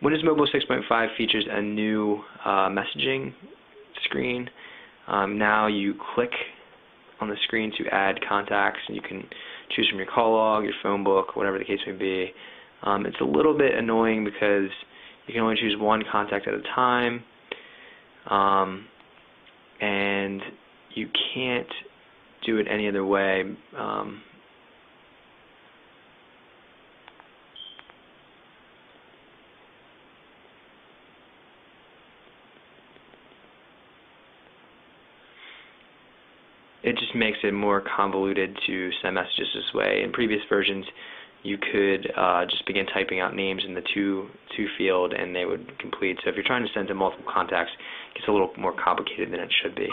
Windows Mobile 6.5 features a new messaging screen. Now you click on the screen to add contacts, and you can choose from your call log, your phone book, whatever the case may be. It's a little bit annoying because you can only choose one contact at a time, and you can't do it any other way. It just makes it more convoluted to send messages this way. In previous versions, you could just begin typing out names in the to field and they would complete. So if you're trying to send to multiple contacts, it gets a little more complicated than it should be.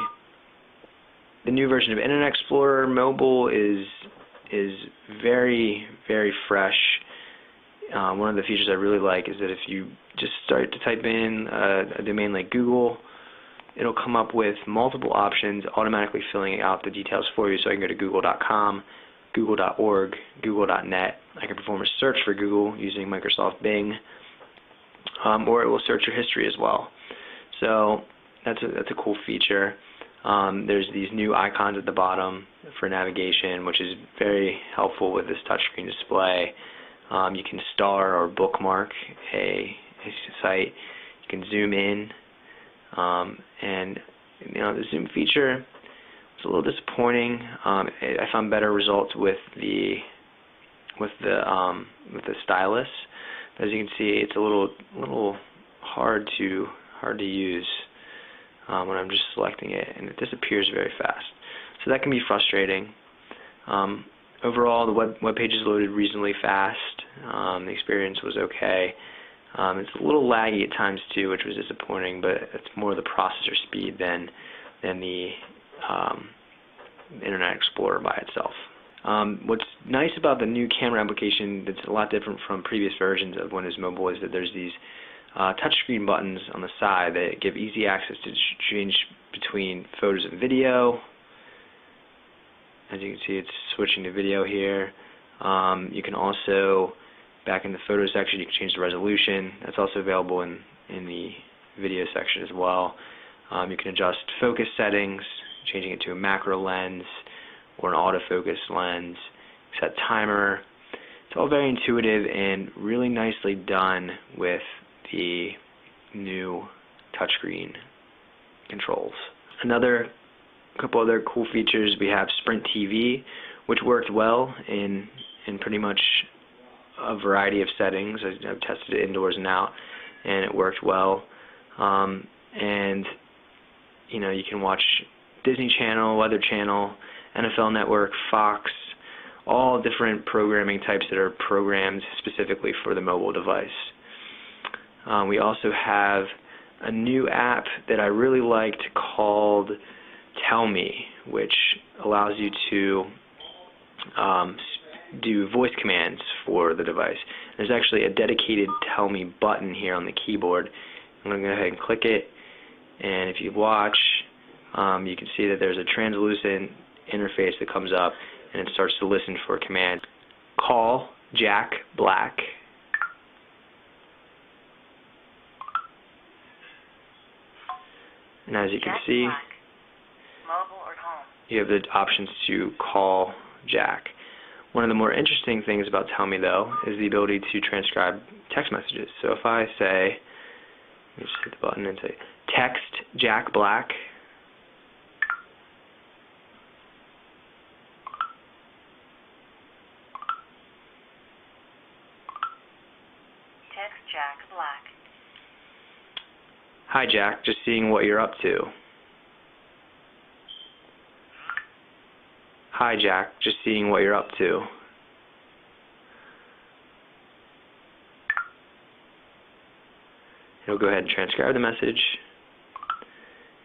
The new version of Internet Explorer Mobile is very, very fresh. One of the features I really like is that if you just start to type in a domain like Google, it'll come up with multiple options, automatically filling out the details for you. So I can go to google.com, google.org, google.net. I can perform a search for Google using Microsoft Bing, or it will search your history as well. So that's a cool feature. There's these new icons at the bottom for navigation, which is very helpful with this touchscreen display. You can star or bookmark a site. You can zoom in. And the zoom feature was a little disappointing. I found better results with the stylus. As you can see, it's a little hard to use when I'm just selecting it, and it disappears very fast. So that can be frustrating. Overall, the web page is loaded reasonably fast. The experience was okay. It's a little laggy at times too, which was disappointing, but it's more the processor speed than the Internet Explorer by itself. What's nice about the new camera application that's a lot different from previous versions of Windows Mobile is that there's these touchscreen buttons on the side that give easy access to change between photos and video. As you can see, it's switching to video here. You can also, back in the photo section, you can change the resolution. That's also available in the video section as well. You can adjust focus settings, changing it to a macro lens or an autofocus lens, set timer. It's all very intuitive and really nicely done with the new touchscreen controls. Couple other cool features, we have Sprint TV, which worked well in pretty much a variety of settings. I've tested it indoors and out, and it worked well. And you can watch Disney Channel, Weather Channel, NFL Network, Fox, all different programming types that are programmed specifically for the mobile device. We also have a new app that I really liked called Tell Me, which allows you to do voice commands for the device. There's actually a dedicated Tell Me button here on the keyboard. I'm going to go ahead and click it, and if you watch, you can see that there's a translucent interface that comes up, and it starts to listen for commands. Call Jack Black. And as you can see, mobile or home, you have the options to call Jack. One of the more interesting things about Tell Me, though, is the ability to transcribe text messages. So if I say, let me just hit the button and say, text Jack Black, text Jack Black. Hi Jack, just seeing what you're up to. Hi Jack, just seeing what you're up to. It'll go ahead and transcribe the message,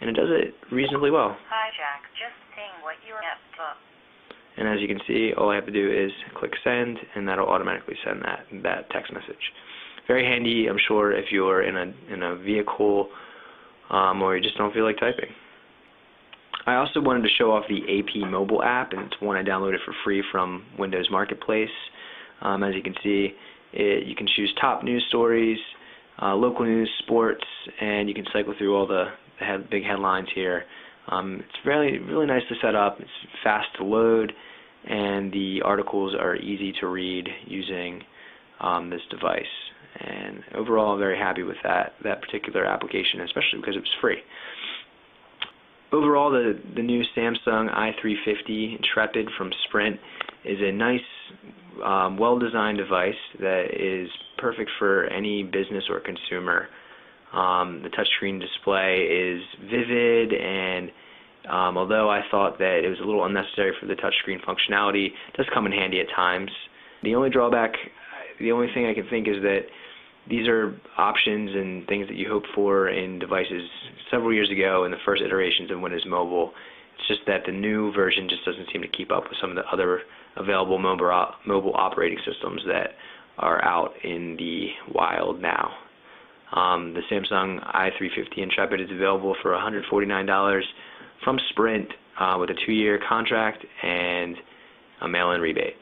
and it does it reasonably well. Hi Jack, just seeing what you're up to. And as you can see, all I have to do is click send, and that'll automatically send that text message. Very handy, I'm sure, if you're in a vehicle or you just don't feel like typing. I also wanted to show off the AP mobile app, and it's one I downloaded for free from Windows Marketplace. As you can see, you can choose top news stories, local news, sports, and you can cycle through all the big headlines here. It's really nicely set up. It's fast to load, and the articles are easy to read using this device. And overall, I'm very happy with that particular application, especially because it was free. Overall, the new Samsung i350 Intrepid from Sprint is a nice, well-designed device that is perfect for any business or consumer. The touchscreen display is vivid, and although I thought that it was a little unnecessary for the touchscreen functionality, it does come in handy at times. The only thing I can think is that these are options and things that you hope for in devices several years ago in the first iterations of Windows Mobile. It's just that the new version just doesn't seem to keep up with some of the other available mobile operating systems that are out in the wild now. The Samsung i350 Intrepid is available for $149 from Sprint with a 2-year contract and a mail-in rebate.